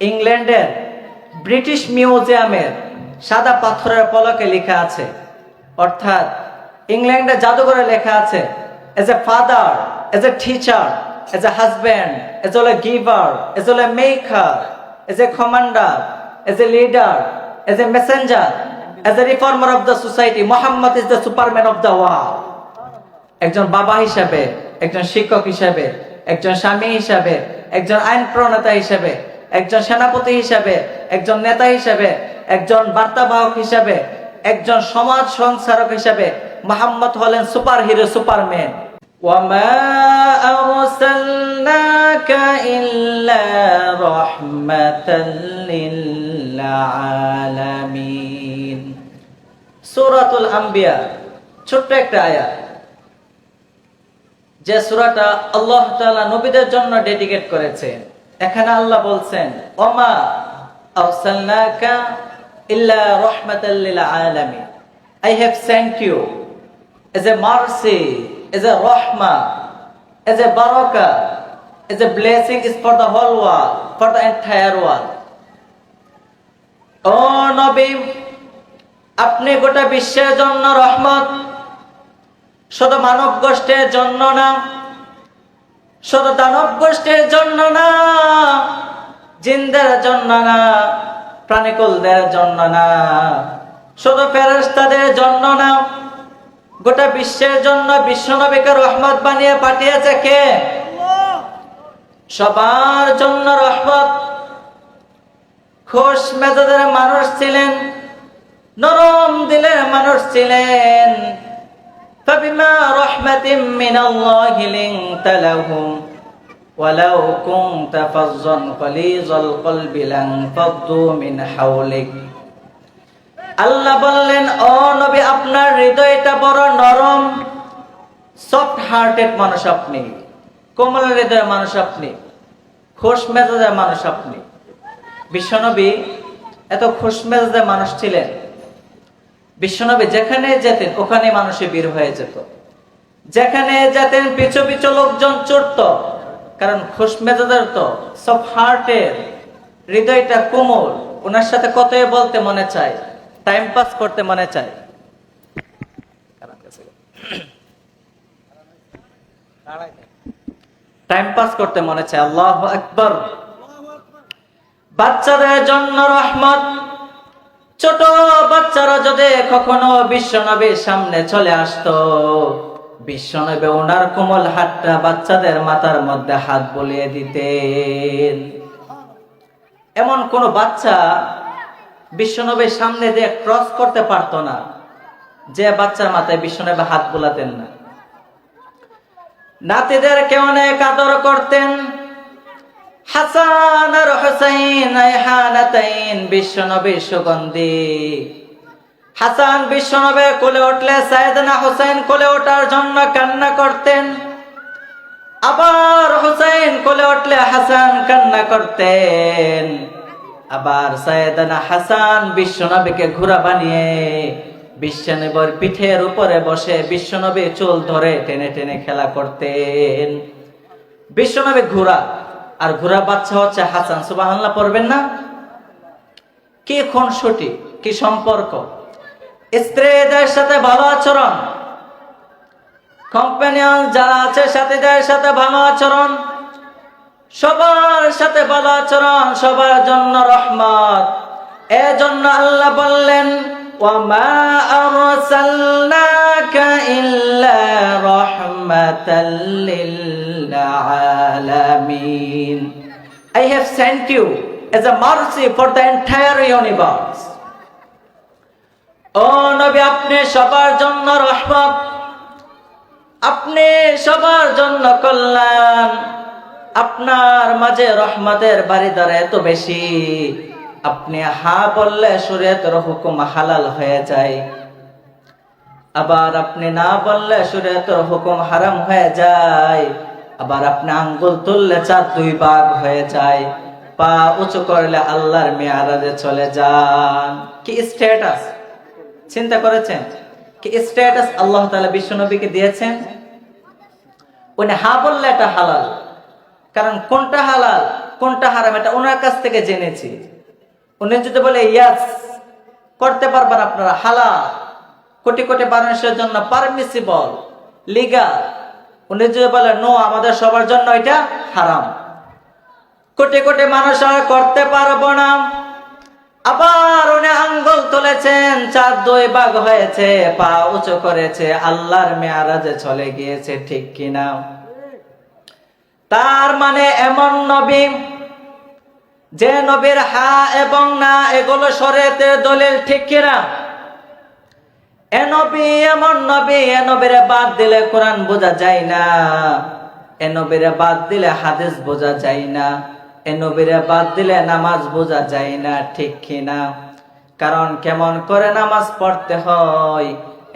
ইংল্যান্ডের ব্রিটিশ মিউজিয়ামের সাদা পাথরের ফলকে লেখা আছে, অর্থাৎ ইংল্যান্ডের জাদুঘরে লেখা আছে, as a father, as a teacher, as a husband, as well A giver, as well A maker, as a commander, as a leader, as a Messenger, as a reformer of the society, Mohammad is the Superman of the world. একজন বাবা হিসাবে, একজন শিক্ষক হিসাবে, একজন স্বামী হিসাবে, একজন আইন প্রণেতা হিসাবে, একজন সেনাপতি হিসাবে, একজন নেতা হিসাবে, একজন বার্তাবাহক হিসাবে, একজন সমাজ সংস্কারক হিসাবে মুহাম্মদ হলেন সুপার হিরো, সুপারম্যান। ওয়ামা আরসালনাকা ইল্লা রাহমাতাল লিল আলামিন। সূরাতুল আম্বিয়া, ছোট্ট একটা আয়াত, যে সূরাটা আল্লাহ তাআলা নবীদের জন্য ডেডিকেট করেছেন। এখানে আল্লাহ বলছেন, ওমা আরসালনাকা ইল্লা রাহমাতাল লিল আলামিন, I have sent you as a mercy, as a rahmah, as a barakah, as a blessing is for the whole world, for the entire world. ও নবী, আপনি গোটা বিশ্বের জন্য রহমত, শুধু মানব গোষ্ঠীর জন্য না, শুধু দানব গোষ্ঠীর জন্য না, জিনদের জন্য না, প্রাণীকুলদের জন্য না, শুধু ফেরেশতাদের জন্য না, গোটা বিশ্বের জন্য বিশ্বনবীকে রহমত বানিয়ে পাঠিয়েছে কে? সবার জন্য রহমত। খুশ মেজাজের মানুষ ছিলেন, নরম দিলের মানুষ ছিলেন। فبما رحمة من الله لنت لهم ولو كنت فظا غليظ القلب لانفضوا من حولك। আল্লাহ বললেন, ও নবী, আপনার হৃদয়টা বড় নরম, সফট হার্টেড মানুষ আপনি, কোমল হৃদয়ের মানুষ আপনি, খুশ মেজাজের মানুষ আপনি। বিশ্বনবী এত খুশ মেজাজের মানুষ ছিলেন, বিশ্বনবী যেখানে যেতেন ওখানে মানুষে বীর হয়ে যেত, যেখানে যেতেন পিছু পিছু লোকজন ছুটত, কারণ খুশ মেজাজের তো সফট হার্টের, হৃদয়টা কোমল, ওনার সাথে কথাই বলতে মনে চায়, টাইম পাস করতে মনে চায়। টাইম পাস করতে মনে চায়। আল্লাহু আকবার। বাচ্চাদের জন্য রহমত। ছোট বাচ্চারা যদি কখনো বিশ্বনবীর সামনে চলে আসতো, বিশ্বনবী ওনার কোমল হাতটা বাচ্চাদের মাথার মধ্যে হাত বুলিয়ে দিতেন। এমন কোন বাচ্চা বিশ্বনবীর সামনে দিয়ে ক্রস করতে পারতো না যে বাচ্চার মাথায় বিশ্বনবী হাত বুলাতেন না। নাতিদেরকে অনেক আদর করতেন। হাসান আর হুসাইন রায়হানাতাইন বিশ্বনবীর সুগন্ধি। হাসান বিশ্বনবীর কোলে উঠলে সাইয়েদনা হুসাইন কোলে ওঠার জন্য কান্না করতেন, আবার হুসাইন কোলে উঠলে হাসান কান্না করতেন। আবার সাইয়েদনা হাসান বিশ্বনবীকে ঘোড়া বানিয়ে বিশ্বনবীর পিঠের উপরে বসে বিশ্বনবীর চুল ধরে টেনে টেনে খেলা করতেন। বিশ্বনবী ঘোড়া আর ঘোড়া বাচ্চা হচ্ছে হাসান। সুবহানাল্লাহ পড়বেন না? কি খুনসুটি, কি সম্পর্ক! স্ত্রীদের সাথে ভালো আচরণ, কম্পানিয়ন যারা আছে সাথীদের সাথে ভালো আচরণ, সবার সাথে ভালো আচরণ, সবার জন্য রহমত। এজন্য আল্লাহ বললেন, ওয়ামা আরসালনাকা ইল্লা রাহমাতাল লিল আলামিন। I have sent you as a mercy for the entire universe. ও নবী, আপনি সবার জন্য রহমত, আপনি সবার জন্য কল্যাণ। আপনার মাঝে রহমতের বারিদার এত বেশি, আপনি হা বললে শরীয়তের হুকুম হালাল হয়ে যায়, আবার আপনি না বললে শরীয়তের হুকুম হারাম হয়ে যায়, আবার আপনি আঙ্গুল তুললে 4 ভাগ হয়ে যায়, পা উঁচু করলে আল্লাহর মিয়ারাজে চলে যান। কি স্ট্যাটাস! চিন্তা করেছেন কি স্ট্যাটাস আল্লাহ তাআলা বিশ্বনবীকে দিয়েছেন? উনি হা বললে এটা হালাল, কারণ কোনটা হালাল? কোনটা হারাম এটা ওনার কাছ থেকে জেনেছি। উনি যদি বলে ইয়াস করতে পারবেন আপনারা, হালাল, কোটি কোটি মানুষের জন্য পারমিসিবল, লিগাল। উনি যদি বলে নো, আমাদের সবার জন্য এটা হারাম, কোটি কোটি মানুষ করতে পারবো না। আবার উনি আঙ্গুল তুলেছেন, চার দুই ভাগ হয়েছে, পা উঁচু করেছে, আল্লাহর মেয়ারাজে চলে গিয়েছে, ঠিক কিনা? তার মানে এমন নবী যে নবীর হা এবং না এগুলো শরীয়তের দলিল, ঠিক কিনা? এ নবী এমন নবী, এ নবীরে বাদ দিলে কোরআন বোঝা যায় না, এ নবীরে বাদ দিলে হাদিস বোঝা যায় না, এ নবীরে বাদ দিলে নামাজ বোঝা যায় না, ঠিক কিনা? কারণ কেমন করে নামাজ পড়তে হয়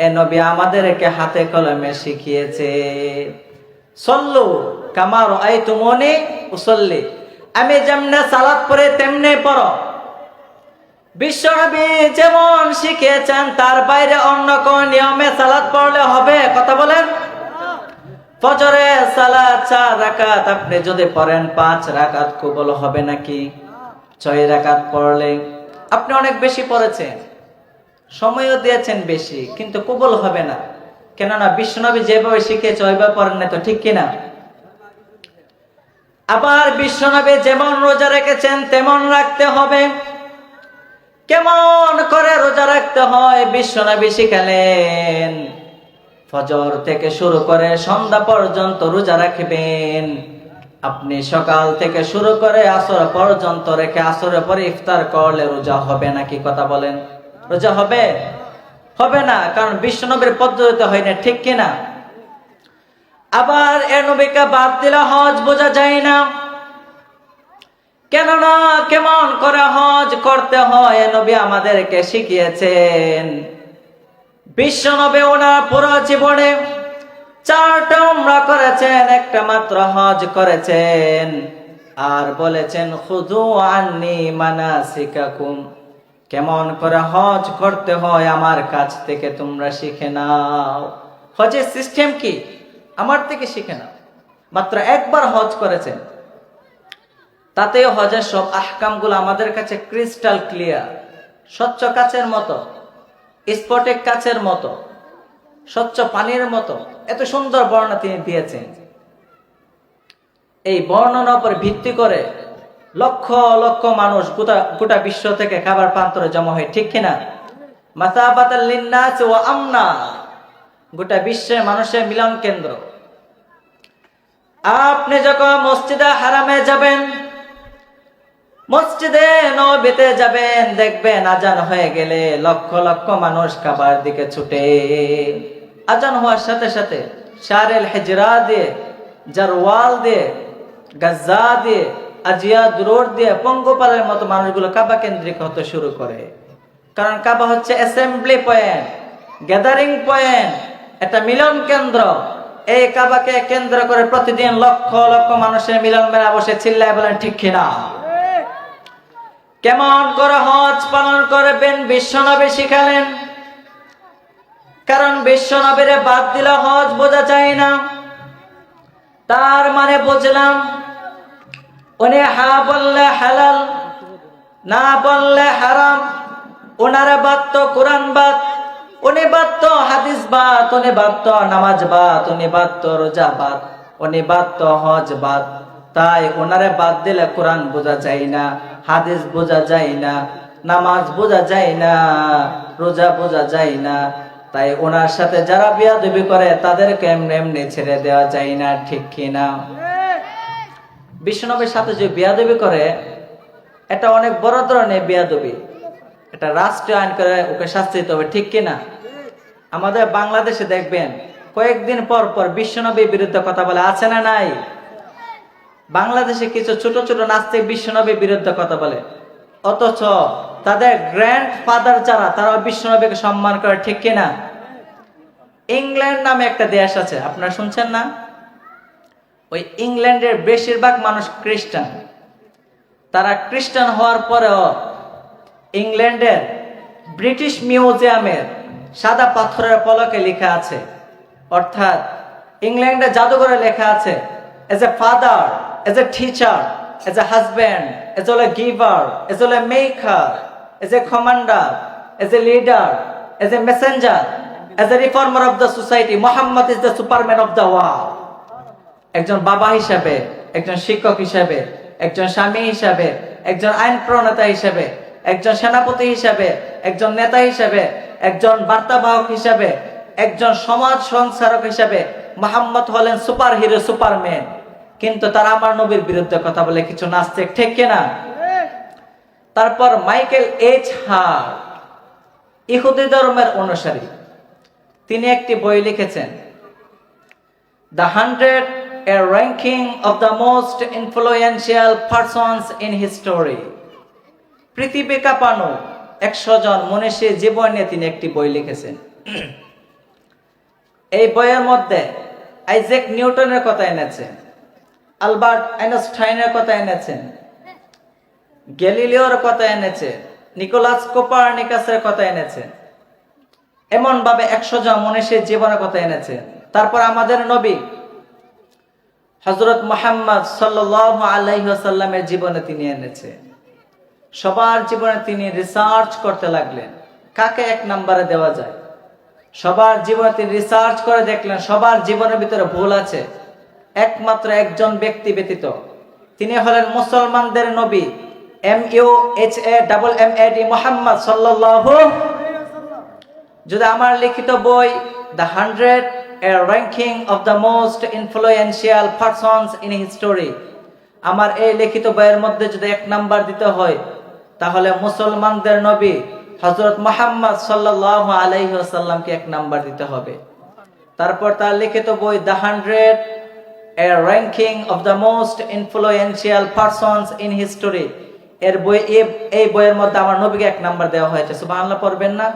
এ নবী আমাদেরকে হাতে কলমে শিখিয়েছে। সল্লু কামা রাআইতুমুনি উসাল্লি, আমি যেমনে সালাত পড়ে তেমনি পড়ো। বিশ্বনবী যেমন শিখিয়েছেন তার বাইরে অন্য কোন নিয়মে সালাত পড়লে হবে? কথা বলেন। ফজরে সালাত 4 রাকাত আপনি যদি পড়েন 5 রাকাত কবুল হবে নাকি? 6 রাকাত পড়লে আপনি অনেক বেশি পড়েছেন, সময়ও দিয়েছেন বেশি, কিন্তু কবুল হবে না। কেননা বিশ্বনবী যেভাবে শিখিয়েছে ওইভাবে পড়েন না তো, ঠিক কিনা? আবার বিশ্বনবী যেমন রোজা রেখেছেন তেমন রাখতে হবে। কেমন করে রোজা রাখতে হয় বিশ্বনবী শিখালেন। ফজর থেকে শুরু করে সন্ধ্যা পর্যন্ত রোজা রাখবেন। আপনি সকাল থেকে শুরু করে আসর পর্যন্ত রেখে আসরের পরে ইফতার করলে রোজা হবে নাকি? কথা বলেন। রোজা হবে? হবে না, কারণ বিশ্বনবীর পদ্ধতিতে হয় না, ঠিক কিনা? আবার এ নবীকে বাদ দিলে হজ বোঝা যায় না। কেননা কেমন করে হজ করতে হয় এ নবী আমাদেরকে শিখিয়েছেন। বিশ্বনবী ওনার পুরো জীবনে 4টা উমরা করেছেন, একটা মাত্র হজ করেছেন। আর বলেছেন খুযু আন্নী মানাসিকাকুম, কেমন করে হজ করতে হয় আমার কাছ থেকে তোমরা শিখে নাও। হজের সিস্টেম কি আমার থেকে শিখে নাও। মাত্র একবার হজ করেছেন, তাতেও হজের সব আহকামগুলো আমাদের কাছে ক্রিস্টাল ক্লিয়ার, স্বচ্ছ কাচের মতো, স্ফটিক কাচের মতো, স্বচ্ছ পানির মতো। এত সুন্দর বর্ণনা তিনি দিয়েছেন। এই বর্ণনার উপর ভিত্তি করে লক্ষ লক্ষ মানুষ গোটা বিশ্ব থেকে খাবার প্রান্তরে জমা হয়, ঠিক কিনা? মাসাবাতাল লিন্নাস ওয়া আমনা, গোটা বিশ্বের মানুষের মিলন কেন্দ্র। আপনি যখন মসজিদে হারামে যাবেন, মসজিদে নববীতে যাবেন, দেখবেন আজান হয়ে গেলে লক্ষ লক্ষ মানুষ কাবার দিকে ছুটে। আজান হওয়ার সাথে সাথে শারেল হিজরা দিয়ে, জারওয়াল দিয়ে, গাজ্জা দিয়ে, আজিয়াদ রোড দিয়ে, পঙ্গপালের মতো মানুষগুলো কাবা কেন্দ্রিক হতে শুরু করে। কারণ কাবা হচ্ছে অ্যাসেম্বলি পয়েন্ট, গ্যাদারিং পয়েন্ট, একটা মিলন কেন্দ্র। এই কাবাকে কেন্দ্র করে প্রতিদিন লক্ষ লক্ষ মানুষের মিলন মেলা বসে চিল্লায় বলেন, ঠিক কিনা? কেমন করে হজ পালন করবেন বিশ্বনবী শিখালেন। কারণ বিশ্বনবীরে বাদ দিলে হজ বোঝা যায় না। তার মানে বুঝলাম উনি হা বললে হালাল, না বললে হারাম। ওনারা বাদ তো কোরআন বাদ, উনি বাদ তো হাদিস বাদ, উনি বাদ তো নামাজ বাদ, উনি বাদ তো রোজা বাদ, উনি বাদ তো হজ বাদ। তাই ওনারে বাদ দিলে কোরআন বোঝা যায় না, হাদিস বোঝা যায় না, নামাজ বোঝা যায় না, রোজা বোঝা যায় না। তাই ওনার সাথে যারা বিয়াদবি করে তাদেরকে এমনি এমনি ছেড়ে দেওয়া যায় না, ঠিক কিনা? বিশ্বনবীর সাথে যে বিয়াদবি করে এটা অনেক বড় ধরনের বিয়াদবি, এটা রাষ্ট্রীয় আইন করে ওকে শাস্তি দিতে হবে, ঠিক কিনা? আমাদের বাংলাদেশে দেখবেন কয়েকদিন পর পর বিশ্বনবীর বিরুদ্ধে কথা বলে, আছে না নাই? বাংলাদেশে কিছু ছোট ছোট নাস্তিক বিশ্বনবীর বিরুদ্ধে কথা বলে, অথচ তাদের গ্র্যান্ড ফাদার যারা তারা বিশ্বনবীকে সম্মান করে, ঠিক কিনা? ইংল্যান্ড নামে একটা দেশ আছে, আপনারা শুনছেন না? ওই ইংল্যান্ডের বেশিরভাগ মানুষ খ্রিস্টান। তারা খ্রিস্টান হওয়ার পরেও ইংল্যান্ডের ব্রিটিশ মিউজিয়ামের সাদা পাথরের ফলকে লেখা আছে, অর্থাৎ ইংল্যান্ডের জাদুঘরে লেখা আছে, as a father, as a teacher, as a husband, as well a giver, as well a maker, as a commander, as a leader, as a messenger, as a reformer of the society. Muhammad is the superman of the world. একজন বাবা হিসাবে, একজন শিক্ষক হিসাবে, একজন স্বামী হিসাবে, একজন আইন প্রণেতা হিসাবে, একজন সেনাপতি হিসাবে, একজন নেতা হিসাবে, একজন বার্তাবাহক হিসাবে, একজন সমাজ সংস্কারক হিসাবে মুহাম্মদ হলেন সুপার হিরো, সুপারম্যান। কিন্তু তারা আমার নবীর বিরুদ্ধে কথা বলে কিছু নাস্তিক, ঠিক কিনা? তারপর মাইকেল এইচ হার্ট, ইহুদি ধর্মের অনুসারী, তিনি একটি বই লিখেছেন, the 100 a ranking of the most influential persons in history। পৃথিবী কাঁপানো 100 জন মনীষীর জীবন নিয়ে তিনি একটি বই লিখেছেন। এই বইয়ের মধ্যে আইজ্যাক নিউটনের কথা এনেছেন, আলবার্ট আইনস্টাইনের কথা এনেছেন, গ্যালিলিওর কথা এনেছেন, নিকোলাস কোপারনিকাসের কথা এনেছেন। এমন ভাবে 100 জন মনীষীর জীবনের কথা এনেছেন। তারপর আমাদের নবী হযরত মুহাম্মদ সাল্লাল্লাহু আলাইহি ওয়াসাল্লামের জীবনে তিনি এনেছেন। সবার জীবনে তিনি রিসার্চ করতে লাগলেন, কাকে 1 নম্বরে দেওয়া যায়। সবার জীবনে তিনি রিসার্চ করে দেখলেন সবার জীবনের ভিতরে ভুল আছে, একমাত্র একজন ব্যক্তি ব্যতীত। তিনি হলেন মুসলমানদের নবী, MUHAMMAD মুহাম্মদ সাল্লাল্লাহু। যদি আমার লিখিত বই the 100 a ranking of the most influential persons in history, আমার এই লিখিত বইয়ের মধ্যে যদি 1 নাম্বার দিতে হয়, তাহলে মুসলমানদের নবী হযরত মুহাম্মদ সাল্লাল্লাহু আলাইহি ওয়াসাল্লামকে 1 নাম্বার দিতে হবে। তারপর তার লিখিত বই the 100 a ranking of the most influential persons in history, এর বই, এই বইয়ের মধ্যে আমার নবীকে 1 নাম্বার দেওয়া হয়েছে। সুবহানাল্লাহ পড়বেন না?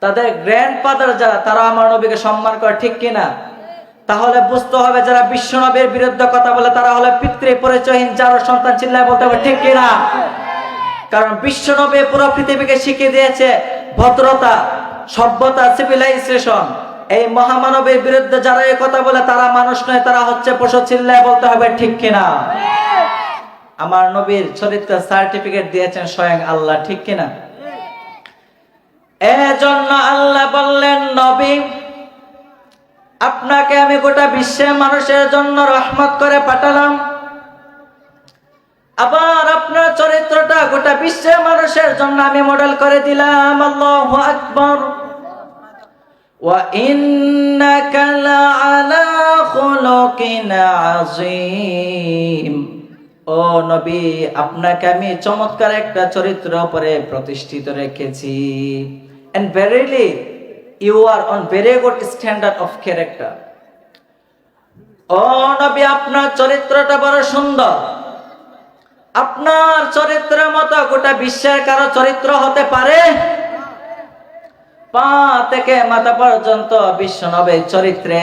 তাদের গ্র্যান্ডফাদার যারা, তারা আমার নবীকে সম্মান করে, ঠিক কিনা? তাহলে বুঝতে হবে যারা বিশ্ব নবীর বিরুদ্ধে কথা বলে তারা হলো পিতৃ পরিচয়হীন যার সন্তান, চিল্লায় বলতে হবে ঠিক কিনা? কারণ বিশ্ব নবী পুরো পৃথিবীকে শিখিয়ে দিয়েছে ভদ্রতা, সভ্যতা, সিভিলাইজেশন। এই মহামানবের বিরুদ্ধে যারা এই কথা বলে তারা মানুষ নয়, তারা হচ্ছে পশু, চিল্লায় বলতে হবে ঠিক কিনা? আমার নবীর চরিত্রের সার্টিফিকেট দিয়েছেন স্বয়ং আল্লাহ, ঠিক কিনা? এজন্য আল্লাহ বললেন, নবী আপনাকে আমি গোটা বিশ্বের মানুষের জন্য রহমত করে পাঠালাম। আবার আপনার চরিত্রটা গোটা বিশ্বের মানুষের জন্য আমি মডেল করে দিলাম। আল্লাহু আকবার। ওয়া ইন্নাকা লাআলা খুলুকিন আযীম। ও নবী, আপনাকে আমি চমৎকার একটা চরিত্রের উপরে প্রতিষ্ঠিত রেখেছি। And verily you are on very good standard of character। ও নবী, আপনার চরিত্রটা বড় সুন্দর। আপনার চরিত্রের মতো গোটা বিশ্বের কারো চরিত্র হতে পারে? পা থেকে মাথা পর্যন্ত বিশ্ব নবীর চরিত্রে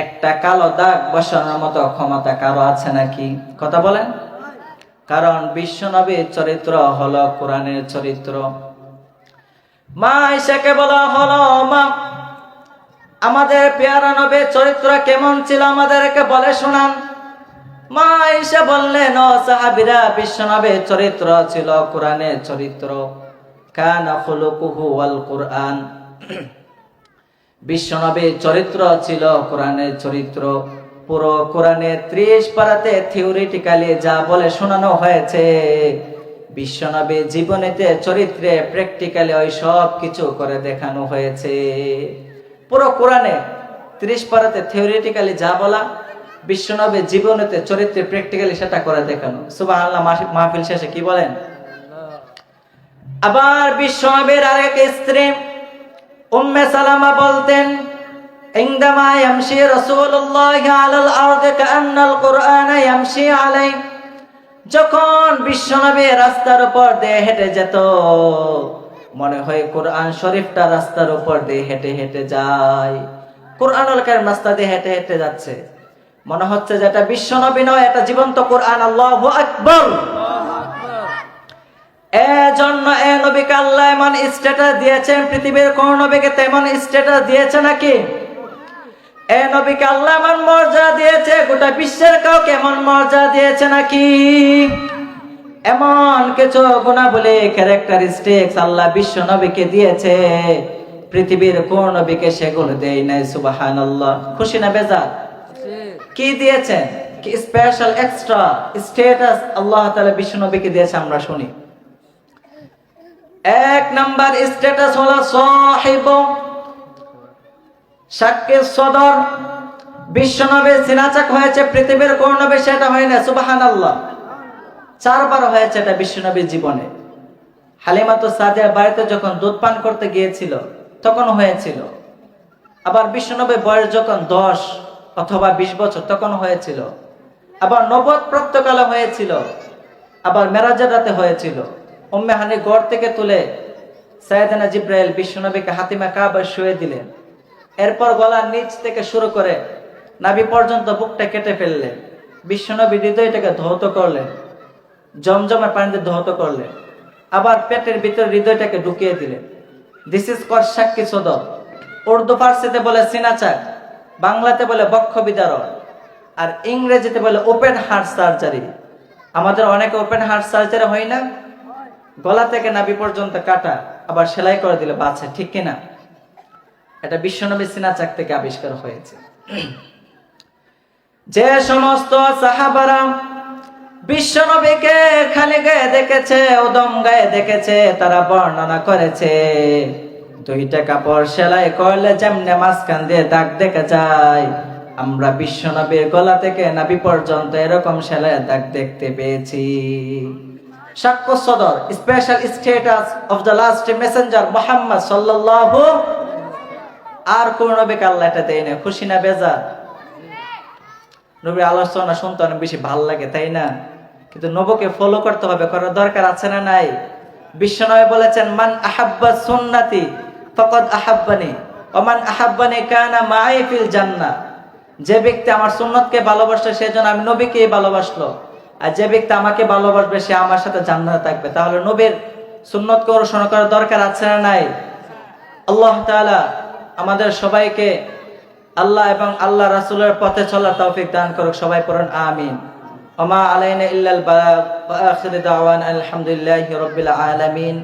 একটা কালো দাগ বসানোর মতো ক্ষমতা কারো আছে নাকি? কথা বলেন। কারণ বিশ্ব নবীর চরিত্র হলো কোরআনের চরিত্র। মা আয়েশাকে বলা হলো, মা আমাদের পেয়ারা নবীর চরিত্র কেমন ছিল আমাদেরকে বলে শোনান। মা আয়েশা বললেন, ও সাহাবীরা, বিশ্ব নবীর চরিত্র ছিল কোরআনের চরিত্র। কানা খুলুকুহু ওয়াল কুরআন। বিশ্ব নবীর চরিত্র ছিল কোরআনের চরিত্র। পুরো কোরআনের 30 পারাতে থিওরিটিক্যালি যা বলে শোনানো হয়েছে, বিশ্ব নবীর জীবনীতে, চরিত্রে, প্র্যাকটিক্যালি ওই সব কিছু করে দেখানো হয়েছে। পুরো কোরআনে 30 পারাতে থিওরিটিক্যালি যা বলা, বিশ্ব নবীর জীবনীতে, চরিত্রে, প্র্যাকটিক্যালি সেটা করে দেখানো। সুবহানাল্লাহ। মাহফিল শেষে কি বলেন? আবার বিশ্ব নবীর আরেক স্ত্রী উম্মে সালামা বলতেন, ইনদামা ইয়ামশি রাসূলুল্লাহি আলাল আরদি কাআন্নাল কুরআনা ইয়ামশি আলাইহি। যখন বিশ্বনবী রাস্তার উপর দিয়ে হেঁটে যেত, মনে হয় কোরআন শরীফটা রাস্তার উপর দিয়ে হেঁটে হেঁটে যায়। কোরআনুল কারীম রাস্তা দিয়ে হেঁটে হেঁটে যাচ্ছে, মনে হচ্ছে যে এটা বিশ্বনবী নয়, এটা জীবন্ত কোরআন। আল্লাহু আকবার। এজন্য এই নবীকে আল্লাহ এমন স্ট্যাটাস দিয়েছেন, পৃথিবীর কোন নবীকে তেমন স্ট্যাটাস দিয়েছে নাকি? এ নবীকে আল্লাহ এমন মর্যাদা দিয়েছে, গোটা বিশ্বের কাউকে এমন মর্যাদা দিয়েছে নাকি? এমন কিছু গুণাবলী, ক্যারেক্টারিস্টিক্স আল্লাহ বিশ্ব নবীকে দিয়েছে, পৃথিবীর কোন নবীকে সেগুলো দেয় নাই। সুবহানাল্লাহ। খুশি না বেজার? কি দিয়েছেন? কি স্পেশাল এক্সট্রা স্ট্যাটাস আল্লাহ তাআলা বিশ্ব নবীকে দিয়েছে, আমরা শুনি। এক নাম্বার স্ট্যাটাস হলো সাহিব সাক্কি সদর। বিশ্ব নবী সিনাচাক হয়েছে, পৃথিবীর কোন নবী সেটা হয় না। সুবহানাল্লাহ। 4 বার হয়েছে এটা বিশ্ব নবীর জীবনে। হালিমাতুস সাদিয়ার বাড়িতে যখন দুধ পান করতে গিয়েছিল তখন হয়েছিল। আবার বিশ্ব নবীর বয়স যখন 10 অথবা 20 বছর তখন হয়েছিল। আবার নবুয়ত প্রাপ্তকালে হয়েছিল। আবার মেরাজের রাতে হয়েছিল। উম্মে হানি ঘর থেকে তুলে সাইয়েদনা জিব্রাইল বিশ্ব নবীকে হাতিমা কাবায় শুয়ে দিলেন। এরপর গলার নিচ থেকে শুরু করে নাভি পর্যন্ত বুকটা কেটে ফেললেন। বিশ্ব নবী হৃদয়টাকে ধৌত করলেন, জমজমের পানিতে ধৌত করলেন। আবার পেটের ভিতরে হৃদয়টাকে ঢুকিয়ে দিলেন। দিস ইজ কল্ড সাক্কি সদর। উর্দু ফার্সিতে বলে সিনাচাক, বাংলাতে বলে বক্ষ বিদারণ, আর ইংরেজিতে বলে ওপেন হার্ট সার্জারি। আমাদের অনেকে ওপেন হার্ট সার্জারি হয় না? গলা থেকে নাভি পর্যন্ত কাটা, আবার সেলাই করে দিলে বাঁচে, ঠিক কিনা? এটা বিশ্বনবী সিনাচাক থেকে আবিষ্কার হয়েছে। যে সমস্ত সাহাবারা বিশ্বনবীকে খালি গায়ে দেখেছে, উদম গায়ে দেখেছে, তারা বর্ণনা করেছে 2টা কাপড় সেলাই করলে যেমনে মাঝখান দিয়ে দাগ দেখা যায়, আমরা বিশ্বনবীর গলা থেকে নাভি পর্যন্ত এরকম সেলাই দাগ দেখতে পেয়েছি। সাক্ষ্য সদর, special status of the last Messenger Muhammad সাল্লাল্লাহু। আর কোন নবীকে আল্লাহ এটা দেয় না। খুশি না বেজার? নবীর আলোচনা শুনতে অনেক বেশি ভালো লাগে, তাই না? কিন্তু নবীকে ফলো করতে হবে, করার দরকার আছে না নাই? বিশ্বনবী বলেছেন, মান আহাব্বা সুন্নতি ফাকাদ আহাব্বানি ওয়া মান আহাব্বানি কানা মাই ফিল জান্নাহ। যে ব্যক্তি আমার সুন্নতকে ভালোবাসে সেজন্য আমি নবীকেই ভালোবাসলো, আর যে ব্যক্তি আমাকে ভালোবাসবে সে আমার সাথে জান্নাতে থাকবে। তাহলে নবীর সুন্নতকে অনুসরণ করার দরকার আছে না নাই? আল্লাহ তাআলা আমাদের সবাইকে আল্লাহ এবং আল্লাহ রাসূলের পথে চলার তৌফিক দান করুক। সবাই পড়ুন আমিন। ওমা আলাইনা ইল্লাল বালাগ ওয়া আখিরু দাওয়ানা আলহামদুলিল্লাহি রাব্বিল আলামিন।